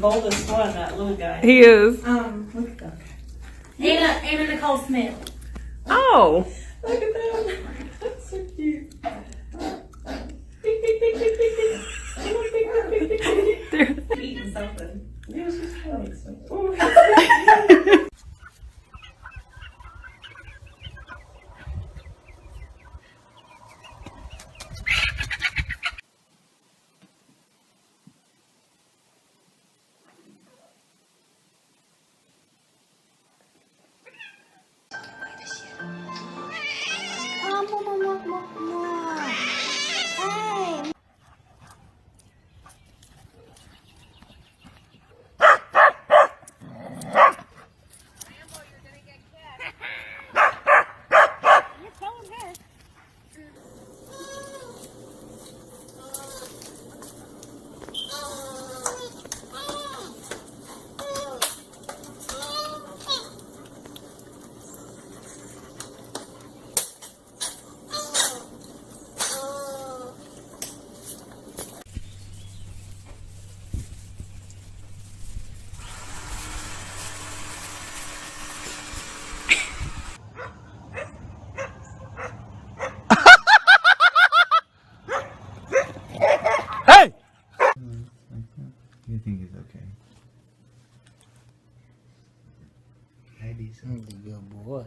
boldest one, that little guy. He is. Look at that. Anna Nicole Smith. Oh. Look at that. That's so cute. Eating something. Yeah, she's trying something. Ooh. Hey! You think it's okay? Maybe so. Good boy.